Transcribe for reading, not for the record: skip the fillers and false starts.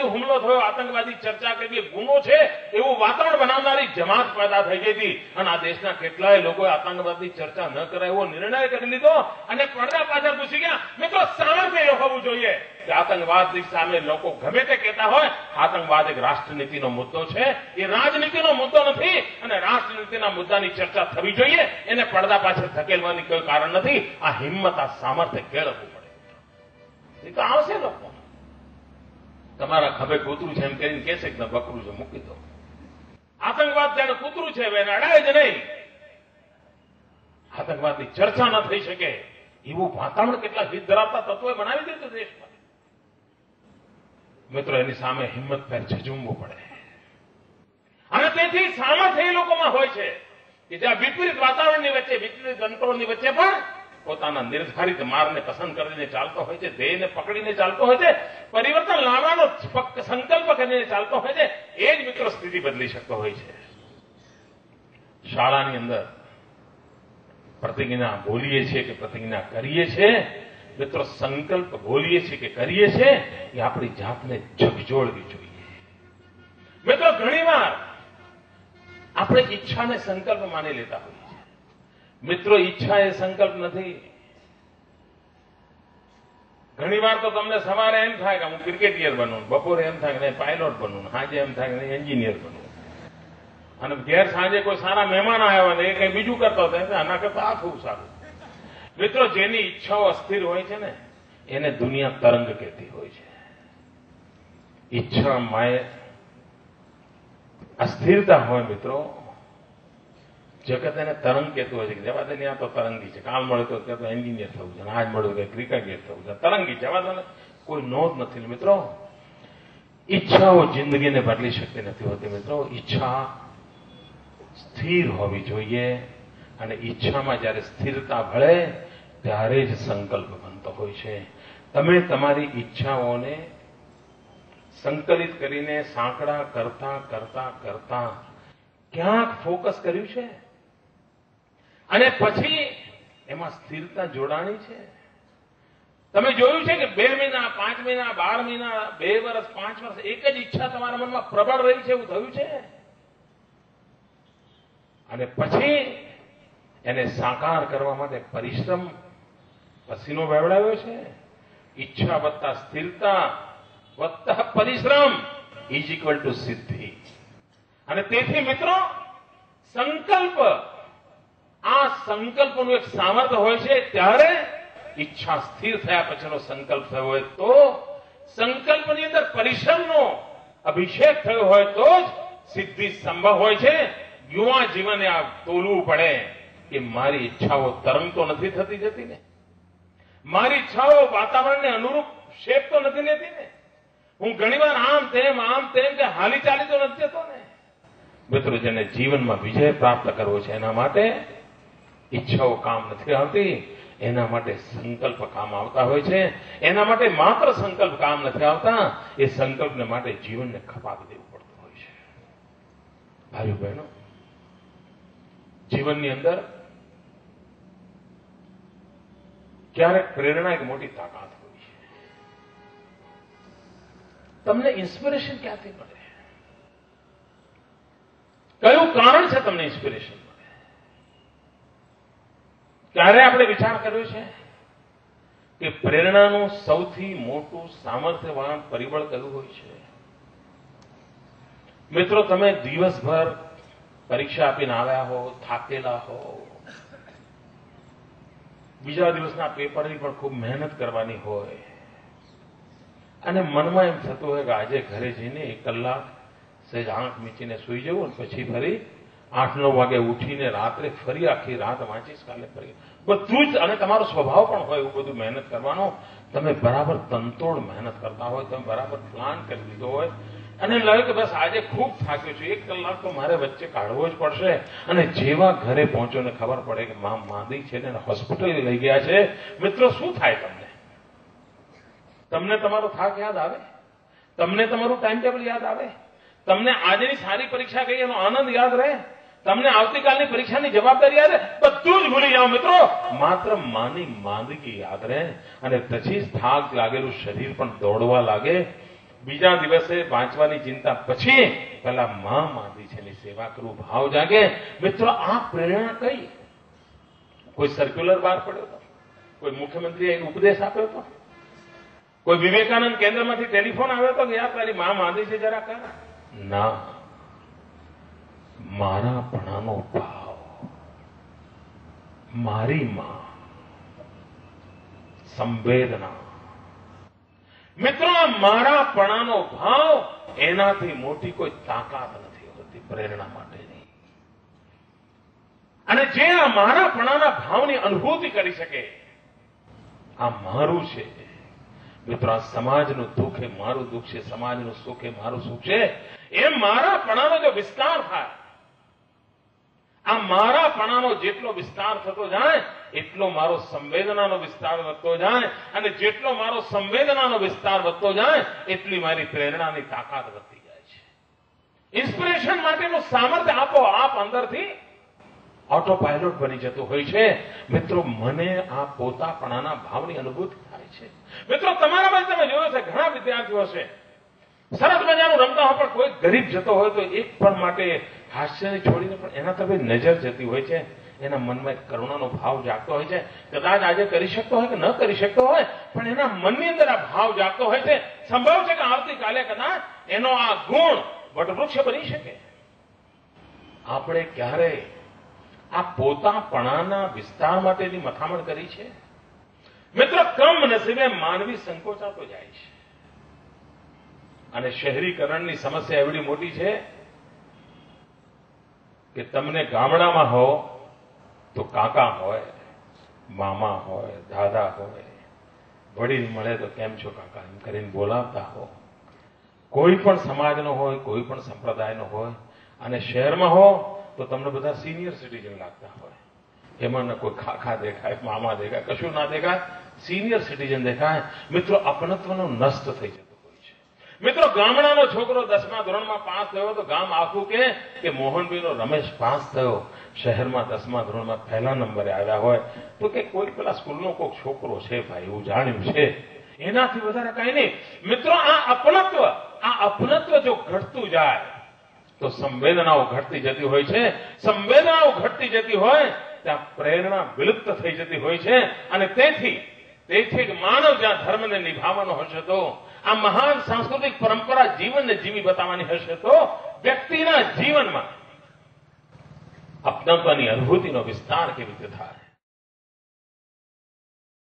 આતંકવાદી હુમલો થયો, આતંકવાદી ચર્ચા કરવી ગુનો છે એવું વાતાવરણ બનાવનારી જમાત પેદા થઈ ગઈ હતી અને આ દેશના કેટલાય લોકોએ આતંકવાદી ચર્ચા ન કરાય એવો નિર્ણય કરી લીધો અને પડદા પાછળ ઘૂસી ગયા. મિત્રો, સામર્થ્ય હોવું જોઈએ કે આતંકવાદની સામે લોકો ગમે તે કહેતા હોય, આતંકવાદ એક રાષ્ટ્રનીતિનો મુદ્દો છે, એ રાજનીતિનો મુદ્દો નથી અને રાષ્ટ્રનીતિના મુદ્દાની ચર્ચા થવી જોઈએ. એને પડદા પાછળ ધકેલવાની કોઈ કારણ નથી. આ હિંમત, આ સામર્થ્ય કેળવવું પડે. એ તો આવશે લોકો. તમારા ખભે કૂતરું છે એમ કરીને કહેશે કે બકરું છે, મૂકી દો. આતંકવાદ જાણે કૂતરું છે, એને અડાય જ નહીં. આતંકવાદની ચર્ચા ન થઈ શકે એવું વાતાવરણ કેટલા હિત ધરાવતા તત્વોએ બનાવી દીધું દેશમાં. મિત્રો, એની સામે હિંમત પેર ઝઝૂમવું પડે અને તેથી સામર્થ્ય એ લોકોમાં હોય છે કે જ્યાં વિપરીત વાતાવરણની વચ્ચે, વિપરીત તંત્રોની વચ્ચે પણ પોતાના નિર્ધારિત માર્ગને પસંદ કરીને ચાલતો હોય છે, ધ્યેયને પકડીને ચાલતો હોય છે, પરિવર્તન લાવવાનો સંકલ્પ કરીને ચાલતો હોય છે. એ જ મિત્રો સ્થિતિ બદલી શકતો હોય છે. શાળાની અંદર પ્રતિજ્ઞા બોલીએ છીએ કે પ્રતિજ્ઞા કરીએ છીએ, મિત્રો સંકલ્પ બોલીએ છીએ કે કરીએ છીએ, એ આપણી જાતને ઝકઝોળવી જોઈએ. મિત્રો, ઘણીવાર આપણે ઈચ્છાને સંકલ્પ માની લેતા હોઈએ છીએ. મિત્રો, ઈચ્છા એ સંકલ્પ નથી. ઘણીવાર તો તમને સવારે એમ થાય કે હું ક્રિકેટિયર બનવું, બપોરે એમ થાય કે નહીં પાયલોટ બનવું, સાંજે એમ થાય કે નહીં એન્જિનિયર બનવું, અને ઘેર સાંજે કોઈ સારા મહેમાન આવ્યા ને એ કંઈ બીજું કરતા હતા, આના કરતા આ ખૂબ સારું. મિત્રો, જેની ઈચ્છાઓ અસ્થિર હોય છે ને એને દુનિયા તરંગ કહેતી હોય છે. ઈચ્છા માય અસ્થિરતા હોય મિત્રો, જગત એને તરંગ કહેતું હોય છે કે જવા દે આ તો તરંગી છે. કાલ મળે તો કે એન્જિનિયર થવું છે, આજ મળ્યું કે ક્રિકેટર થવું છે, તરંગી જવા દે, કોઈ નોંધ નથી. મિત્રો, ઈચ્છાઓ જિંદગીને બદલી શકતી નથી હોતી. મિત્રો, ઈચ્છા સ્થિર હોવી જોઈએ અને ઈચ્છામાં જ્યારે સ્થિરતા ભળે ત્યારે જ સંકલ્પ બનતો હોય છે. તમે તમારી ઈચ્છાઓને સંકલિત કરીને સાંકડા કરતા કરતા કરતા ક્યાંક ફોકસ કર્યું છે અને પછી એમાં સ્થિરતા જોડાણી છે. તમે જોયું છે કે 2 મહિના, 5 મહિના, 12 મહિના, 2 વર્ષ, 5 વર્ષ એક જ ઈચ્છા તમારા મનમાં પ્રબળ રહી છે, એવું થયું છે અને પછી એને સાકાર કરવા માટે પરિશ્રમ, પસીનો વહેવડાવ્યો છે. ઈચ્છા વત્તા સ્થિરતા વત્તા પરિશ્રમ ઇઝ ઇક્વલ ટુ સિદ્ધિ. અને તેથી મિત્રો, સંકલ્પ, આ સંકલ્પનું એક સામર્થ્ય હોય છે. ત્યારે ઈચ્છા સ્થિર થયા પછીનો સંકલ્પ થયો હોય તો, સંકલ્પની અંદર પરિશ્રમનો અભિષેક થયો હોય તો જ સિદ્ધિ સંભવ હોય છે. યુવા જીવને આ તોલવું પડે કે મારી ઈચ્છાઓ તરંગ તો નથી થતી જતી ને, મારી ઈચ્છાઓ વાતાવરણને અનુરૂપ શેપ તો નથી લેતી ને, હું ઘણીવાર આમ તેમ કે હાલી ચાલી તો નથી જતો ને. મિત્રો, જેને જીવનમાં વિજય પ્રાપ્ત કરવો છે એના માટે ઈચ્છાઓ કામ નથી આવતી, એના માટે સંકલ્પ કામ આવતા હોય છે. એના માટે માત્ર સંકલ્પ કામ નથી આવતા, એ સંકલ્પને માટે જીવનને ખપાવી દેવું પડતું હોય છે. ભાઈઓ બહેનો, જીવનની અંદર ક્યારેક પ્રેરણા એક મોટી તાકાત હોય છે. તમને ઇન્સ્પિરેશન ક્યાંથી મળે? કયું કારણ છે તમને ઇન્સ્પિરેશન મળે? ત્યારે આપણે વિચાર કર્યો છે કે પ્રેરણાનું સૌથી મોટું સામર્થ્યવાન પરિબળ કયું હોય છે? મિત્રો, તમે દિવસભર પરીક્ષા આપીને આવ્યા હો, થાકેલા હો, બીજા દિવસના પેપરની પણ ખૂબ મહેનત કરવાની હોય અને મનમાં એમ થતું હોય કે આજે ઘરે જઈને 1 કલાક સહેજ આંખ મીચીને સૂઈ જવું અને પછી ફરી 8-9 વાગે ઉઠીને રાત્રે ફરી આખી રાત વાંચીશ, કાલે ફરી બધું જ. અને તમારો સ્વભાવ પણ હોય એવું બધું મહેનત કરવાનો. તમે બરાબર તનતોડ મહેનત કરતા હોય, તમે બરાબર પ્લાન કરી દીધો હોય અને લાગે કે બસ આજે ખૂબ થાક્યો છું, 1 કલાક તો મારે વચ્ચે કાઢવો જ પડશે. અને જેવા ઘરે પહોંચો ને ખબર પડે કે મા માંદી છે ને હોસ્પિટલ લઈ ગયા છે, મિત્રો શું થાય? તમને તમારો થાક યાદ આવે? તમને તમારું ટાઈમ ટેબલ યાદ આવે? તમને આજની સારી પરીક્ષા ગઈ એનો આનંદ યાદ રહે? તમને આવતીકાલની પરીક્ષાની જવાબદારી યાદ રહે? બધું જ ભૂલી જાઓ મિત્રો, માત્ર માની માંદગી યાદ રહે અને પછી થાક લાગેલું શરીર પણ દોડવા લાગે. બીજા દિવસે વાંચવાની ચિંતા પછી પેલા માં માંદી છે એની સેવા કરવું ભાવ જાગે. મિત્રો, આ પ્રેરણા કઈ? કોઈ સર્ક્યુલર બહાર પડ્યો હતો? કોઈ મુખ્યમંત્રીએ ઉપદેશ આપ્યો હતો? કોઈ વિવેકાનંદ કેન્દ્રમાંથી ટેલિફોન આવ્યો હતો કે યાર તારી માં માંદી છે જરા કર? ના, મારાપણાનો ભાવ, મારી માં, સંવેદના. મિત્રો, આ મારાપણાનો ભાવ એનાથી મોટી કોઈ તાકાત નથી હોતી પ્રેરણા માટેની. અને જે આ મારાપણાના ભાવની અનુભૂતિ કરી શકે, આ મારું છે. મિત્રો, આ સમાજનું દુઃખ એ મારું દુઃખ છે, સમાજનું સુખ એ મારું સુખ છે. એમ મારાપણાનો જો વિસ્તાર થાય, આ મારાપણાનો જેટલો વિસ્તાર થતો જાય એટલો મારો સંવેદનાનો વિસ્તાર વધતો જાય, અને જેટલો મારો સંવેદનાનો વિસ્તાર વધતો જાય એટલી મારી પ્રેરણાની તાકાત વધતી જાય છે. ઇન્સ્પિરેશન માટેનું સામર્થ્ય આપોઆપ અંદરથી ઓટો પાયલોટ બની જતું હોય છે. મિત્રો, મને આ પોતાપણાના ભાવની અનુભૂતિ થાય છે. મિત્રો, તમારામાં તમે જોયો છે ઘણા વિદ્યાર્થીઓ છે સરસ મજાનું રમતા હોય, પણ કોઈ ગરીબ જતો હોય તો એક પણ માટે હાસ્યને છોડીને પણ એના તરફ નજર જતી હોય છે. એના મનમાં એક કરુણાનો ભાવ જાગતો હોય છે. કદાચ આજે કરી શકતો હોય કે ન કરી શકતો હોય, પણ એના મનની અંદર આ ભાવ જાગતો હોય છે. સંભવ છે કે આવતીકાલે કદાચ એનો આ ગુણ વટવૃક્ષ બની શકે. આપણે ક્યારે આ પોતાપણાના વિસ્તાર માટેની મથામણ કરી છે? મિત્રો, કમનસીબે માનવી સંકોચાતો જાય છે. અને શહેરીકરણની સમસ્યા એવડી મોટી છે કે તમને ગામડામાં હો તો કાકા હોય, મામા હોય, દાદા હોય, વડીલ મળે તો કેમ છો કાકા એમ કરીને બોલાવતા હો. કોઈ પણ સમાજનો હોય, કોઈ પણ સંપ્રદાયનો હોય. અને શહેરમાં હો તો તમને બધા સિનિયર સિટીઝન લાગતા હોય. એમાં ન કોઈ કાકા દેખાય, મામા દેખાય, કશું ના દેખાય, સિનિયર સિટીઝન દેખાય. મિત્રો, અપનત્વનો નષ્ટ થઈ જતો હોય છે. મિત્રો, ગામડાનો છોકરો 10મા ધોરણમાં પાસ થયો તો ગામ આખું કે મોહનભાઈનો રમેશ પાસ થયો. શહેરમાં 10મા ધોરણમાં પહેલા નંબરે આવ્યા હોય તો કે કોઈ પેલા સ્કૂલનો કોઈ છોકરો છે ભાઈ, એવું જાણ્યું છે. એનાથી વધારે કઈ નહીં. મિત્રો, આ અપનત્વ જો ઘટતું જાય તો સંવેદનાઓ ઘટતી જતી હોય છે. સંવેદનાઓ ઘટતી જતી હોય ત્યાં પ્રેરણા વિલુપ્ત થઈ જતી હોય છે. અને તેથી જ માનવ જ્યાં ધર્મને નિભાવવાનો હશે તો, આ મહાન સાંસ્કૃતિક પરંપરા જીવનને જીવી બતાવવાની હશે તો વ્યક્તિના જીવનમાં અપનાવવાની અનુભૂતિનો વિસ્તાર કેવી રીતે થાય?